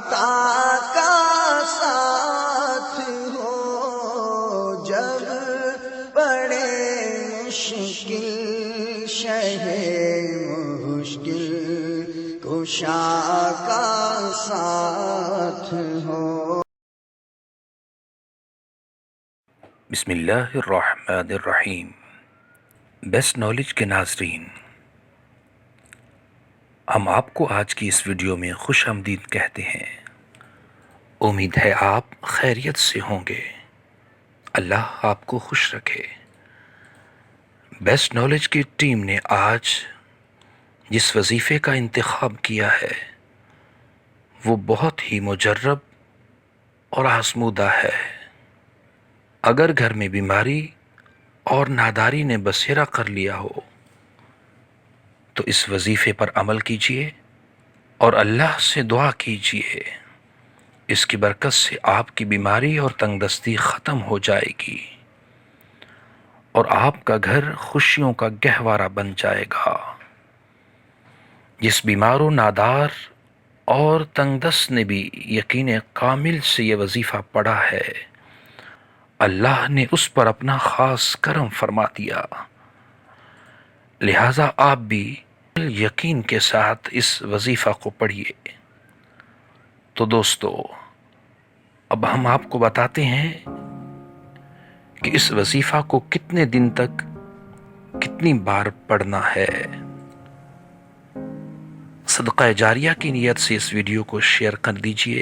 عطا کا ساتھ ہو، جب پڑے مشکل شہ مشکل کشا کا ساتھ ہو۔ بسم اللہ الرحمن الرحیم۔ بیسٹ نالج کے ناظرین، ہم آپ کو آج کی اس ویڈیو میں خوش آمدید کہتے ہیں۔ امید ہے آپ خیریت سے ہوں گے۔ اللہ آپ کو خوش رکھے۔ بیسٹ نالج کی ٹیم نے آج جس وظیفے کا انتخاب کیا ہے وہ بہت ہی مجرب اور آزمودہ ہے۔ اگر گھر میں بیماری اور ناداری نے بسیرا کر لیا ہو تو اس وظیفے پر عمل کیجیے اور اللہ سے دعا کیجیے، اس کی برکت سے آپ کی بیماری اور تنگ دستی ختم ہو جائے گی اور آپ کا گھر خوشیوں کا گہوارہ بن جائے گا۔ جس بیمار و نادار اور تنگ دست نے بھی یقین کامل سے یہ وظیفہ پڑھا ہے، اللہ نے اس پر اپنا خاص کرم فرما دیا، لہٰذا آپ بھی یقین کے ساتھ اس وظیفہ کو پڑھیے۔ تو دوستو، اب ہم آپ کو بتاتے ہیں کہ اس وظیفہ کو کتنے دن تک کتنی بار پڑھنا ہے۔ صدقہ جاریہ کی نیت سے اس ویڈیو کو شیئر کر دیجئے،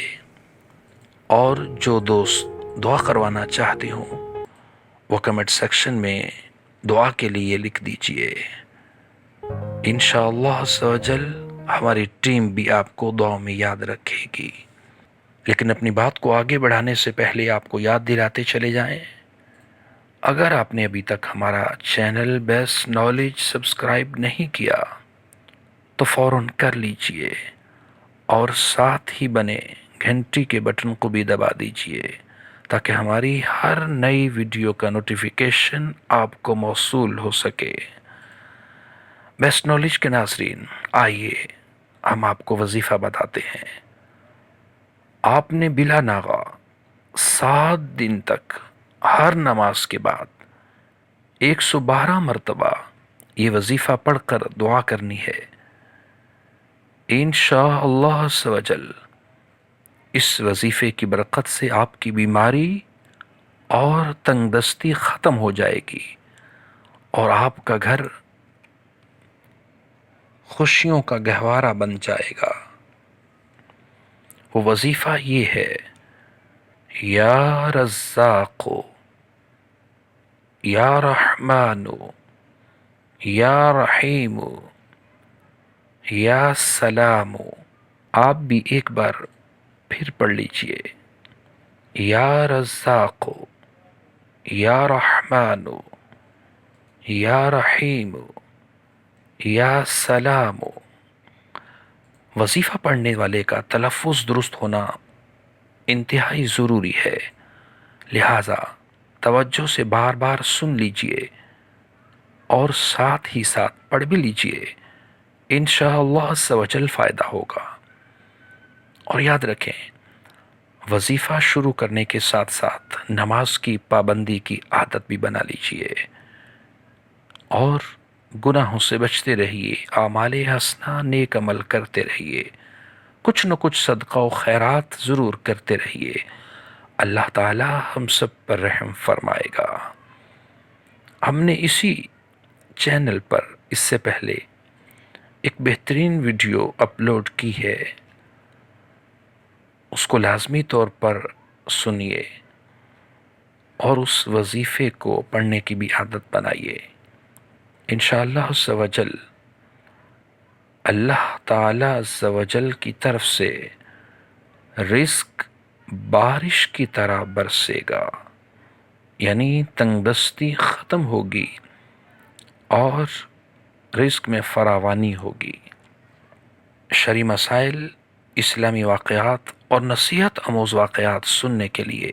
اور جو دوست دعا کروانا چاہتے ہوں وہ کمنٹ سیکشن میں دعا کے لیے لکھ دیجئے۔ انشاءاللہ عز و جل ہماری ٹیم بھی آپ کو دعاؤں میں یاد رکھے گی۔ لیکن اپنی بات کو آگے بڑھانے سے پہلے آپ کو یاد دلاتے چلے جائیں، اگر آپ نے ابھی تک ہمارا چینل بیسٹ نالج سبسکرائب نہیں کیا تو فوراً کر لیجئے، اور ساتھ ہی بنے گھنٹی کے بٹن کو بھی دبا دیجئے تاکہ ہماری ہر نئی ویڈیو کا نوٹیفیکیشن آپ کو موصول ہو سکے۔ بیسٹ نالج کے ناظرین، آئیے ہم آپ کو وظیفہ بتاتے ہیں۔ آپ نے بلا ناغہ 7 دن تک ہر نماز کے بعد 112 مرتبہ یہ وظیفہ پڑھ کر دعا کرنی ہے۔ انشاءاللہ عز و جل اس وظیفے کی برکت سے آپ کی بیماری اور تنگ دستی ختم ہو جائے گی اور آپ کا گھر خوشیوں کا گہوارہ بن جائے گا۔ وہ وظیفہ یہ ہے: یا رزاق، یا رحمان، یا رحیم، یا سلام۔ آپ بھی ایک بار پھر پڑھ لیجئے: یا رزاق، یا رحمان، یا رحیم، یا سلام۔ وظیفہ پڑھنے والے کا تلفظ درست ہونا انتہائی ضروری ہے، لہٰذا توجہ سے بار بار سن لیجئے اور ساتھ ہی ساتھ پڑھ بھی لیجئے، انشاءاللہ عز و جل فائدہ ہوگا۔ اور یاد رکھیں، وظیفہ شروع کرنے کے ساتھ ساتھ نماز کی پابندی کی عادت بھی بنا لیجئے، اور گناہوں سے بچتے رہیے، اعمال حسنہ نیک عمل کرتے رہیے، کچھ نہ کچھ صدقہ و خیرات ضرور کرتے رہیے، اللہ تعالی ہم سب پر رحم فرمائے گا۔ ہم نے اسی چینل پر اس سے پہلے ایک بہترین ویڈیو اپلوڈ کی ہے، اس کو لازمی طور پر سنیے اور اس وظیفے کو پڑھنے کی بھی عادت بنائیے۔ انشاءاللہ عز و جل اللہ تعالی عز و جل کی طرف سے رزق بارش کی طرح برسے گا، یعنی تنگ دستی ختم ہوگی اور رزق میں فراوانی ہوگی۔ شرعی مسائل، اسلامی واقعات اور نصیحت آموز واقعات سننے کے لیے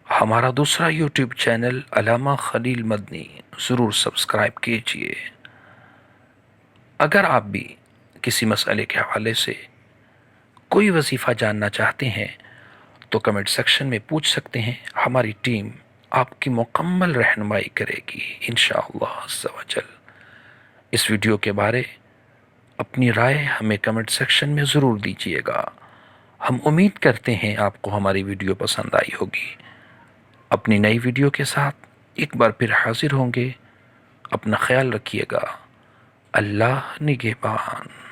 ہمارا دوسرا یوٹیوب چینل علامہ خلیل مدنی ضرور سبسکرائب کیجئے۔ اگر آپ بھی کسی مسئلے کے حوالے سے کوئی وظیفہ جاننا چاہتے ہیں تو کمنٹ سیکشن میں پوچھ سکتے ہیں، ہماری ٹیم آپ کی مکمل رہنمائی کرے گی انشاءاللہ عز و جل۔ اس ویڈیو کے بارے اپنی رائے ہمیں کمنٹ سیکشن میں ضرور دیجیے گا۔ ہم امید کرتے ہیں آپ کو ہماری ویڈیو پسند آئی ہوگی۔ اپنی نئی ویڈیو کے ساتھ ایک بار پھر حاضر ہوں گے۔ اپنا خیال رکھیے گا۔ اللہ نگہبان۔